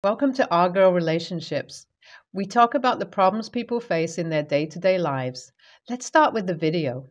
Welcome to Our Girl Relationships. We talk about the problems people face in their day-to-day lives. Let's start with the video.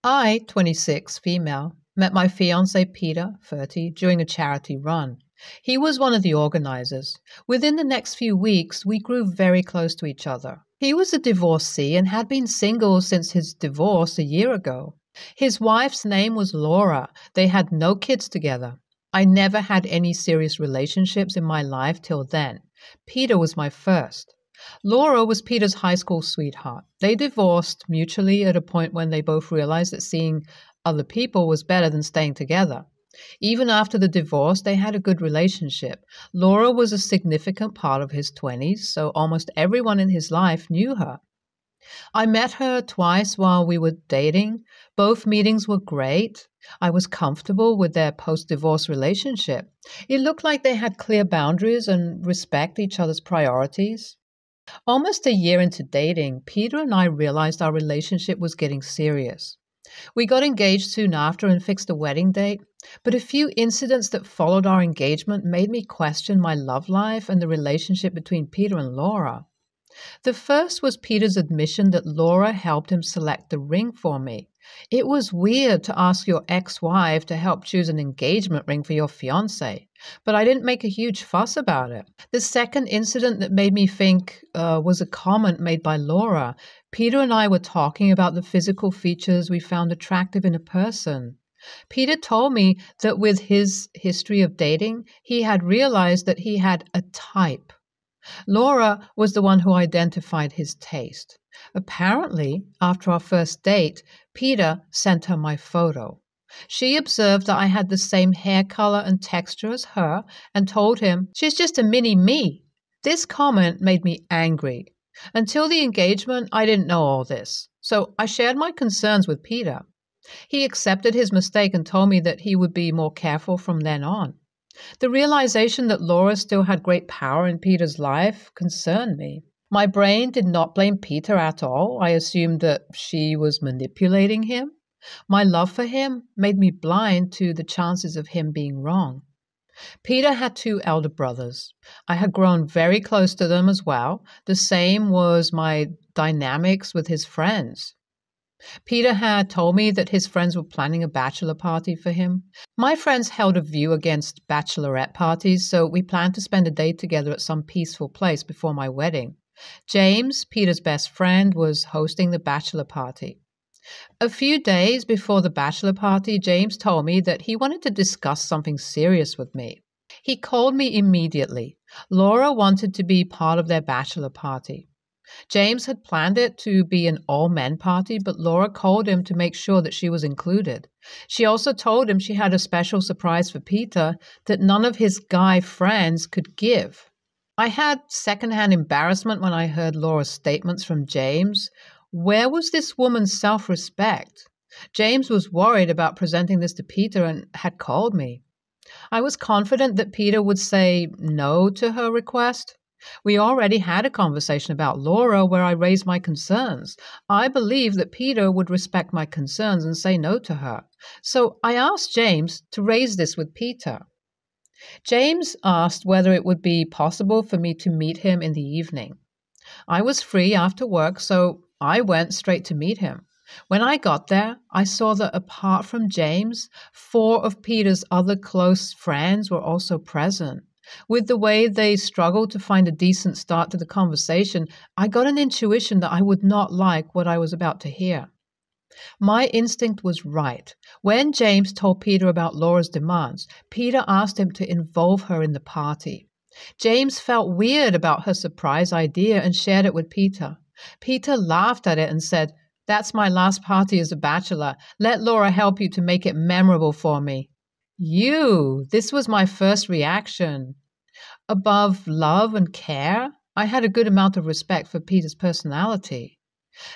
I, 26, female, met my fiance Peter, 30, during a charity run. He was one of the organizers. Within the next few weeks, we grew very close to each other. He was a divorcee and had been single since his divorce a year ago. His wife's name was Laura. They had no kids together. I never had any serious relationships in my life till then. Peter was my first. Laura was Peter's high school sweetheart. They divorced mutually at a point when they both realized that seeing other people was better than staying together. Even after the divorce, they had a good relationship. Laura was a significant part of his 20s, so almost everyone in his life knew her. I met her twice while we were dating. Both meetings were great. I was comfortable with their post-divorce relationship. It looked like they had clear boundaries and respect each other's priorities. Almost a year into dating, Peter and I realized our relationship was getting serious. We got engaged soon after and fixed a wedding date, but a few incidents that followed our engagement made me question my love life and the relationship between Peter and Laura. The first was Peter's admission that Laura helped him select the ring for me. It was weird to ask your ex-wife to help choose an engagement ring for your fiancé, but I didn't make a huge fuss about it. The second incident that made me think was a comment made by Laura. Peter and I were talking about the physical features we found attractive in a person. Peter told me that with his history of dating, he had realized that he had a type. Laura was the one who identified his taste. Apparently, after our first date, Peter sent her my photo. She observed that I had the same hair color and texture as her and told him, "She's just a mini me." This comment made me angry. Until the engagement, I didn't know all this, so I shared my concerns with Peter. He accepted his mistake and told me that he would be more careful from then on. The realization that Laura still had great power in Peter's life concerned me. My brain did not blame Peter at all. I assumed that she was manipulating him. My love for him made me blind to the chances of him being wrong. Peter had two elder brothers. I had grown very close to them as well. The same was my dynamics with his friends. Peter had told me that his friends were planning a bachelor party for him. My friends held a view against bachelorette parties, so we planned to spend a day together at some peaceful place before my wedding. James, Peter's best friend, was hosting the bachelor party. A few days before the bachelor party, James told me that he wanted to discuss something serious with me. He called me immediately. Laura wanted to be part of their bachelor party. James had planned it to be an all-men party, but Laura called him to make sure that she was included. She also told him she had a special surprise for Peter that none of his guy friends could give. I had secondhand embarrassment when I heard Laura's statements from James. Where was this woman's self-respect? James was worried about presenting this to Peter and had called me. I was confident that Peter would say no to her request. We already had a conversation about Laura where I raised my concerns. I believed that Peter would respect my concerns and say no to her. So I asked James to raise this with Peter. James asked whether it would be possible for me to meet him in the evening. I was free after work, so I went straight to meet him. When I got there, I saw that apart from James, 4 of Peter's other close friends were also present. With the way they struggled to find a decent start to the conversation, I got an intuition that I would not like what I was about to hear. My instinct was right. When James told Peter about Laura's demands, Peter asked him to involve her in the party. James felt weird about her surprise idea and shared it with Peter. Peter laughed at it and said, "That's my last party as a bachelor. Let Laura help you to make it memorable for me." This was my first reaction. Above love and care, I had a good amount of respect for Peter's personality.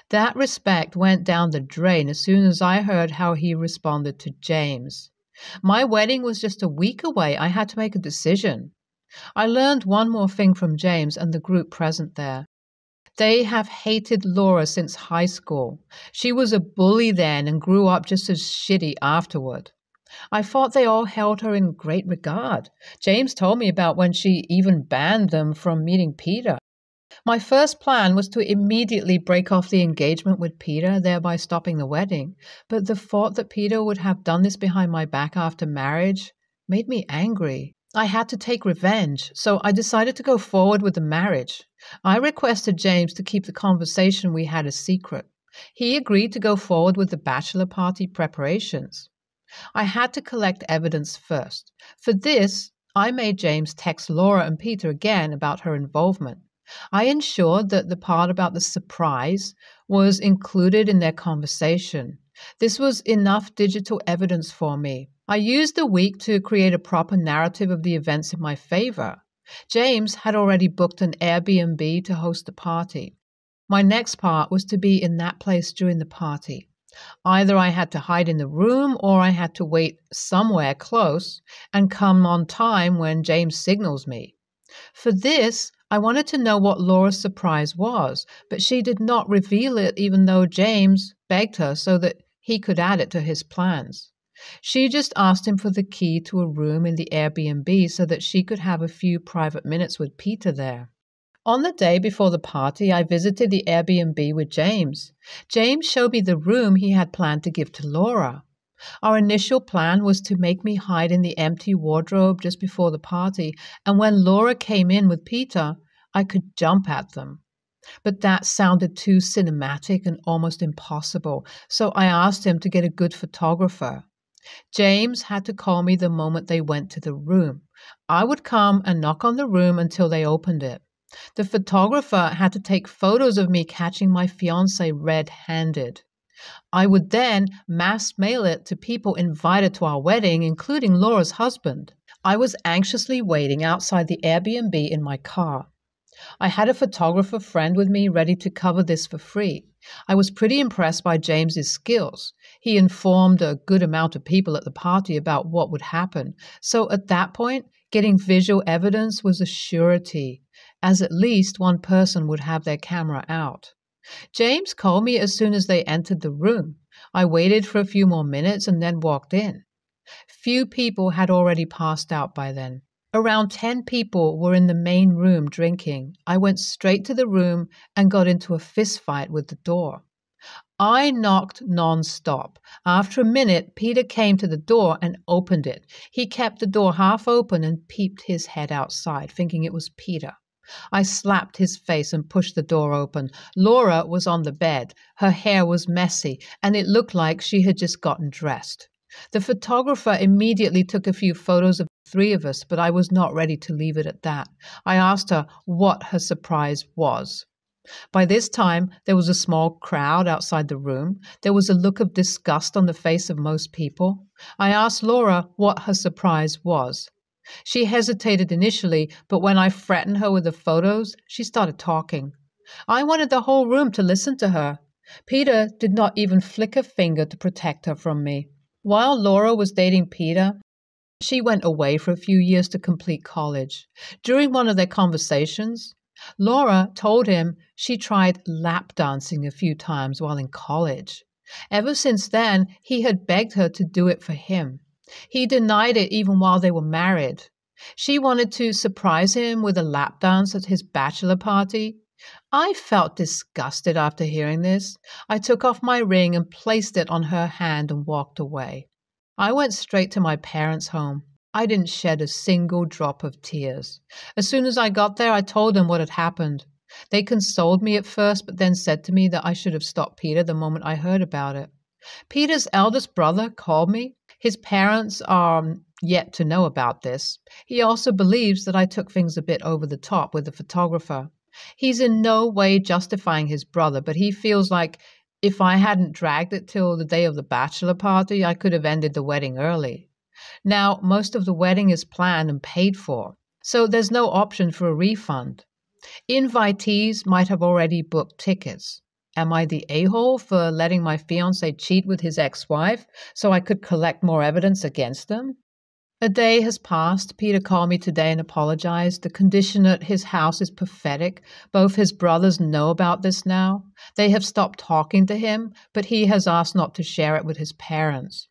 That respect went down the drain as soon as I heard how he responded to James. My wedding was just a week away. I had to make a decision. I learned one more thing from James and the group present there. They have hated Laura since high school. She was a bully then and grew up just as shitty afterward. I thought they all held her in great regard. James told me about when she even banned them from meeting Peter. My first plan was to immediately break off the engagement with Peter, thereby stopping the wedding. But the thought that Peter would have done this behind my back after marriage made me angry. I had to take revenge, so I decided to go forward with the marriage. I requested James to keep the conversation we had a secret. He agreed to go forward with the bachelor party preparations. I had to collect evidence first. For this, I made James text Laura and Peter again about her involvement. I ensured that the part about the surprise was included in their conversation. This was enough digital evidence for me. I used the week to create a proper narrative of the events in my favor. James had already booked an Airbnb to host the party. My next part was to be in that place during the party. Either I had to hide in the room or I had to wait somewhere close and come on time when James signals me. For this, I wanted to know what Laura's surprise was, but she did not reveal it even though James begged her so that he could add it to his plans. She just asked him for the key to a room in the Airbnb so that she could have a few private minutes with Peter there. On the day before the party, I visited the Airbnb with James. James showed me the room he had planned to give to Laura. Our initial plan was to make me hide in the empty wardrobe just before the party, and when Laura came in with Peter, I could jump at them. But that sounded too cinematic and almost impossible, so I asked him to get a good photographer. James had to call me the moment they went to the room. I would come and knock on the room until they opened it. The photographer had to take photos of me catching my fiancé red-handed. I would then mass mail it to people invited to our wedding, including Laura's husband. I was anxiously waiting outside the Airbnb in my car. I had a photographer friend with me ready to cover this for free. I was pretty impressed by James's skills. He informed a good amount of people at the party about what would happen. So at that point, getting visual evidence was a surety, as at least one person would have their camera out. James called me as soon as they entered the room. I waited for a few more minutes and then walked in. Few people had already passed out by then. Around 10 people were in the main room drinking. I went straight to the room and got into a fist fight with the door. I knocked non-stop. After a minute, Peter came to the door and opened it. He kept the door half open and peeped his head outside, thinking it was Peter. I slapped his face and pushed the door open. Laura was on the bed. Her hair was messy, and it looked like she had just gotten dressed. The photographer immediately took a few photos of the three of us, but I was not ready to leave it at that. I asked her what her surprise was. By this time, there was a small crowd outside the room. There was a look of disgust on the face of most people. I asked Laura what her surprise was. She hesitated initially, but when I threatened her with the photos, she started talking. I wanted the whole room to listen to her. Peter did not even flick a finger to protect her from me. While Laura was dating Peter, she went away for a few years to complete college. During one of their conversations, Laura told him she tried lap dancing a few times while in college. Ever since then, he had begged her to do it for him. He denied it even while they were married. She wanted to surprise him with a lap dance at his bachelor party. I felt disgusted after hearing this. I took off my ring and placed it on her hand and walked away. I went straight to my parents' home. I didn't shed a single drop of tears. As soon as I got there, I told them what had happened. They consoled me at first, but then said to me that I should have stopped Peter the moment I heard about it. Peter's eldest brother called me. His parents are yet to know about this. He also believes that I took things a bit over the top with the photographer. He's in no way justifying his brother, but he feels like if I hadn't dragged it till the day of the bachelor party, I could have ended the wedding early. Now, most of the wedding is planned and paid for, so there's no option for a refund. Invitees might have already booked tickets. Am I the a-hole for letting my fiancé cheat with his ex-wife so I could collect more evidence against him? A day has passed. Peter called me today and apologized. The condition at his house is pathetic. Both his brothers know about this now. They have stopped talking to him, but he has asked not to share it with his parents.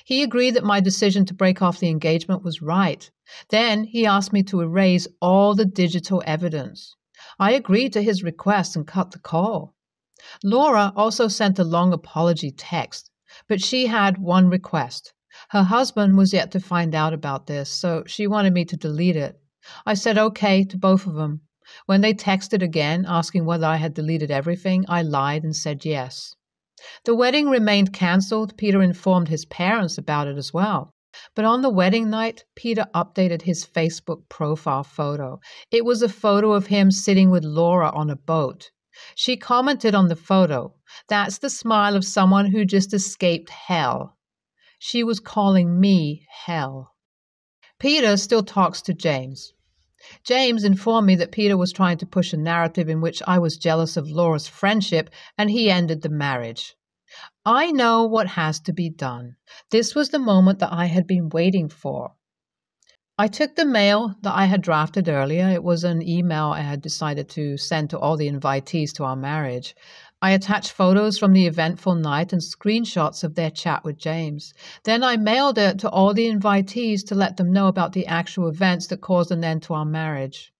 He agreed that my decision to break off the engagement was right. Then he asked me to erase all the digital evidence. I agreed to his request and cut the call. Laura also sent a long apology text, but she had one request. Her husband was yet to find out about this, so she wanted me to delete it. I said okay to both of them. When they texted again, asking whether I had deleted everything, I lied and said yes. The wedding remained cancelled. Peter informed his parents about it as well. But on the wedding night, Peter updated his Facebook profile photo. It was a photo of him sitting with Laura on a boat. She commented on the photo, "That's the smile of someone who just escaped hell." She was calling me hell. Peter still talks to James. James informed me that Peter was trying to push a narrative in which I was jealous of Laura's friendship and he ended the marriage. I know what has to be done. This was the moment that I had been waiting for. I took the mail that I had drafted earlier. It was an email I had decided to send to all the invitees to our marriage. I attached photos from the eventful night and screenshots of their chat with James. Then I mailed it to all the invitees to let them know about the actual events that caused an end to our marriage.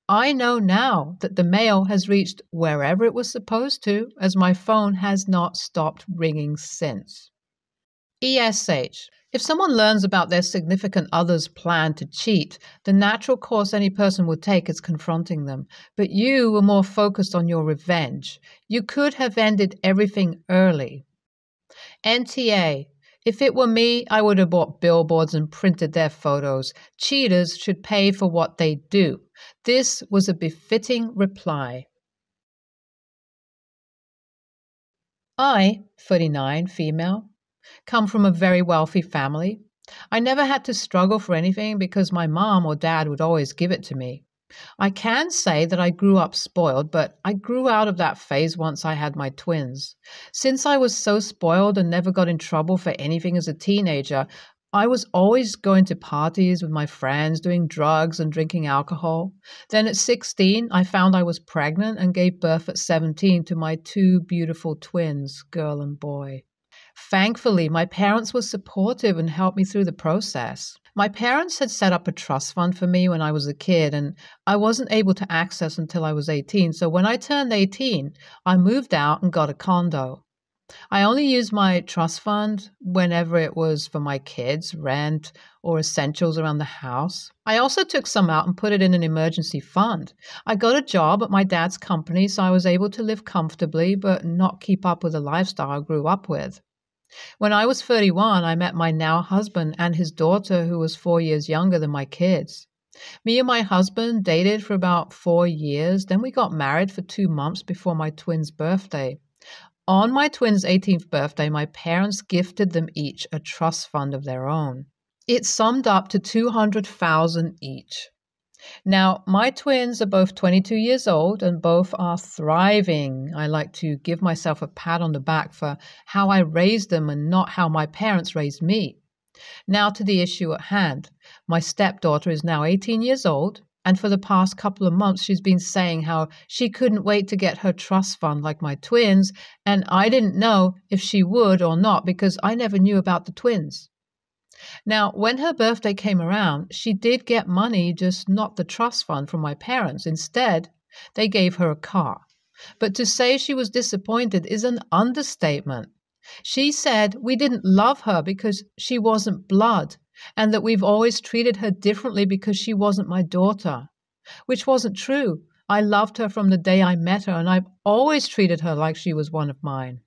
I know now that the mail has reached wherever it was supposed to, as my phone has not stopped ringing since. ESH. If someone learns about their significant other's plan to cheat, the natural course any person would take is confronting them. But you were more focused on your revenge. You could have ended everything early. NTA. If it were me, I would have bought billboards and printed their photos. Cheaters should pay for what they do. This was a befitting reply. I, 39, female, come from a very wealthy family. I never had to struggle for anything because my mom or dad would always give it to me. I can say that I grew up spoiled, but I grew out of that phase once I had my twins. Since I was so spoiled and never got in trouble for anything as a teenager, I was always going to parties with my friends, doing drugs and drinking alcohol. Then at 16, I found I was pregnant and gave birth at 17 to my two beautiful twins, girl and boy. Thankfully, my parents were supportive and helped me through the process. My parents had set up a trust fund for me when I was a kid, and I wasn't able to access until I was 18. So when I turned 18, I moved out and got a condo. I only used my trust fund whenever it was for my kids, rent, or essentials around the house. I also took some out and put it in an emergency fund. I got a job at my dad's company, so I was able to live comfortably but not keep up with the lifestyle I grew up with. When I was 31, I met my now husband and his daughter, who was 4 years younger than my kids. Me and my husband dated for about 4 years. Then we got married for 2 months before my twins' birthday. On my twins' 18th birthday, my parents gifted them each a trust fund of their own. It summed up to $200,000 each. Now, my twins are both 22 years old and both are thriving. I like to give myself a pat on the back for how I raised them and not how my parents raised me. Now to the issue at hand. My stepdaughter is now 18 years old, and for the past couple of months she's been saying how she couldn't wait to get her trust fund like my twins, and I didn't know if she would or not because I never knew about the twins. Now, when her birthday came around, she did get money, just not the trust fund from my parents. Instead, they gave her a car. But to say she was disappointed is an understatement. She said we didn't love her because she wasn't blood, and that we've always treated her differently because she wasn't my daughter, which wasn't true. I loved her from the day I met her, and I've always treated her like she was one of mine.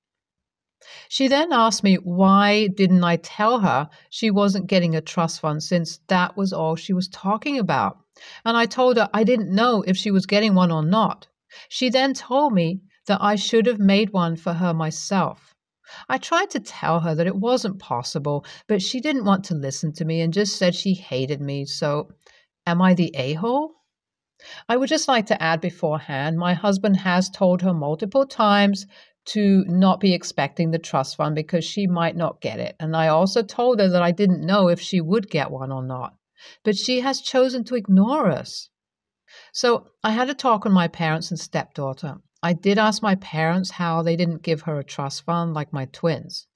She then asked me why didn't I tell her she wasn't getting a trust fund since that was all she was talking about. And I told her I didn't know if she was getting one or not. She then told me that I should have made one for her myself. I tried to tell her that it wasn't possible, but she didn't want to listen to me and just said she hated me. So, am I the a-hole? I would just like to add beforehand, my husband has told her multiple times to not be expecting the trust fund because she might not get it. And I also told her that I didn't know if she would get one or not. But she has chosen to ignore us. So I had a talk with my parents and stepdaughter. I did ask my parents how they didn't give her a trust fund like my twins.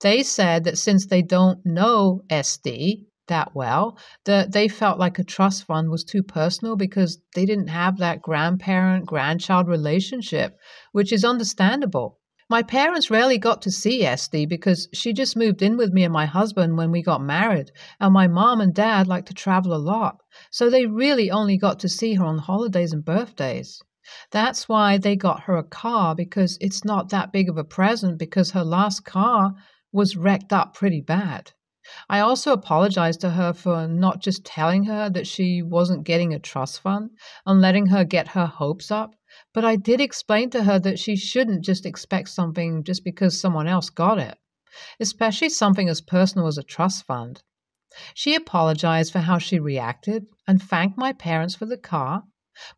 They said that since they don't know SD that well, that they felt like a trust fund was too personal because they didn't have that grandparent-grandchild relationship, which is understandable. My parents rarely got to see SD because she just moved in with me and my husband when we got married, and my mom and dad like to travel a lot, so they really only got to see her on holidays and birthdays. That's why they got her a car because it's not that big of a present because her last car was wrecked up pretty bad. I also apologized to her for not just telling her that she wasn't getting a trust fund and letting her get her hopes up, but I did explain to her that she shouldn't just expect something just because someone else got it, especially something as personal as a trust fund. She apologized for how she reacted and thanked my parents for the car,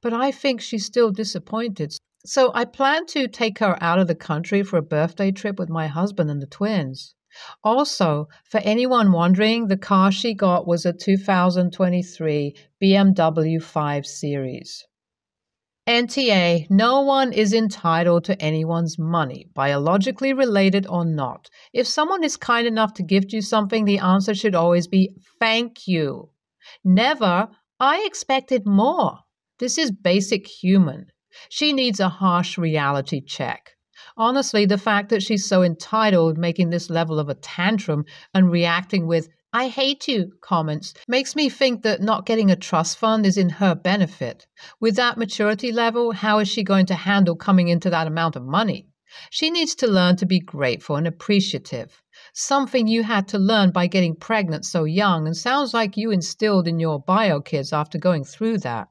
but I think she's still disappointed. So I plan to take her out of the country for a birthday trip with my husband and the twins. Also, for anyone wondering, the car she got was a 2023 BMW 5 Series. NTA, no one is entitled to anyone's money, biologically related or not. If someone is kind enough to gift you something, the answer should always be thank you. Never, I expected more. This is basic human. She needs a harsh reality check. Honestly, the fact that she's so entitled, making this level of a tantrum and reacting with, I hate you comments, makes me think that not getting a trust fund is in her benefit. With that maturity level, how is she going to handle coming into that amount of money? She needs to learn to be grateful and appreciative. Something you had to learn by getting pregnant so young, and sounds like you instilled in your bio kids after going through that.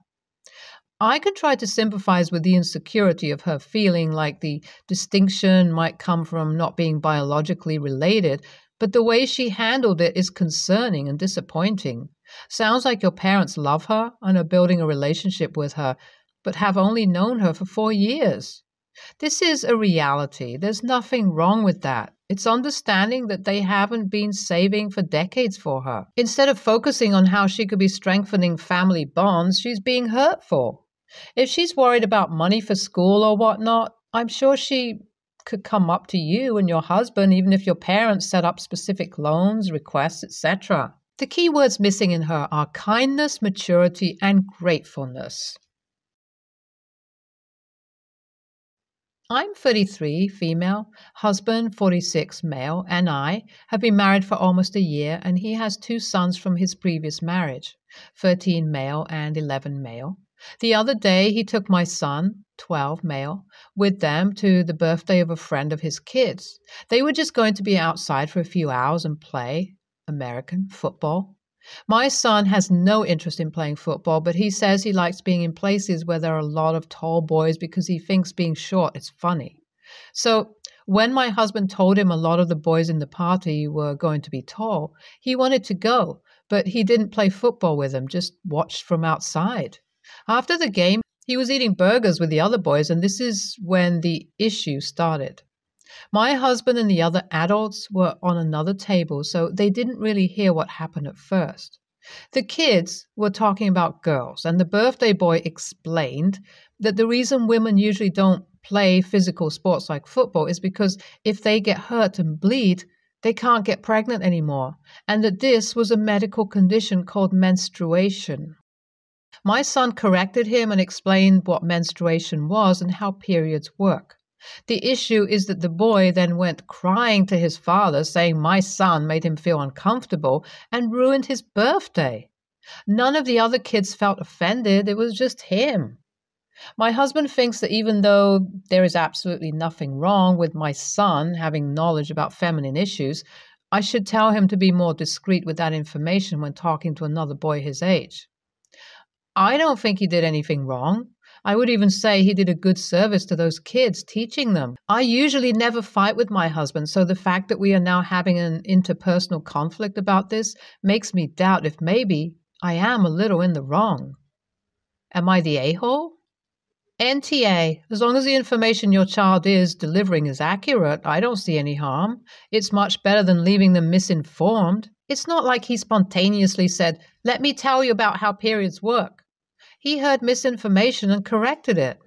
I could try to sympathize with the insecurity of her feeling like the distinction might come from not being biologically related, but the way she handled it is concerning and disappointing. Sounds like your parents love her and are building a relationship with her, but have only known her for 4 years. This is a reality. There's nothing wrong with that. It's understanding that they haven't been saving for decades for her. Instead of focusing on how she could be strengthening family bonds, she's being hurtful. If she's worried about money for school or whatnot, I'm sure she could come up to you and your husband, even if your parents set up specific loans, requests, etc. The key words missing in her are kindness, maturity, and gratefulness. I'm 33, female, husband 46, male, and I have been married for almost a year, and he has 2 sons from his previous marriage, 13 male and 11 male. The other day, he took my son, 12 male, with them to the birthday of a friend of his kids. They were just going to be outside for a few hours and play American football. My son has no interest in playing football, but he says he likes being in places where there are a lot of tall boys because he thinks being short is funny. So when my husband told him a lot of the boys in the party were going to be tall, he wanted to go, but he didn't play football with them, just watched from outside. After the game, he was eating burgers with the other boys, and this is when the issue started. My husband and the other adults were on another table, so they didn't really hear what happened at first. The kids were talking about girls, and the birthday boy explained that the reason women usually don't play physical sports like football is because if they get hurt and bleed, they can't get pregnant anymore, and that this was a medical condition called menstruation. My son corrected him and explained what menstruation was and how periods work. The issue is that the boy then went crying to his father, saying my son made him feel uncomfortable and ruined his birthday. None of the other kids felt offended. It was just him. My husband thinks that even though there is absolutely nothing wrong with my son having knowledge about feminine issues, I should tell him to be more discreet with that information when talking to another boy his age. I don't think he did anything wrong. I would even say he did a good service to those kids, teaching them. I usually never fight with my husband, so the fact that we are now having an interpersonal conflict about this makes me doubt if maybe I am a little in the wrong. Am I the a-hole? NTA, as long as the information your child is delivering is accurate, I don't see any harm. It's much better than leaving them misinformed. It's not like he spontaneously said, let me tell you about how periods work. He heard misinformation and corrected it.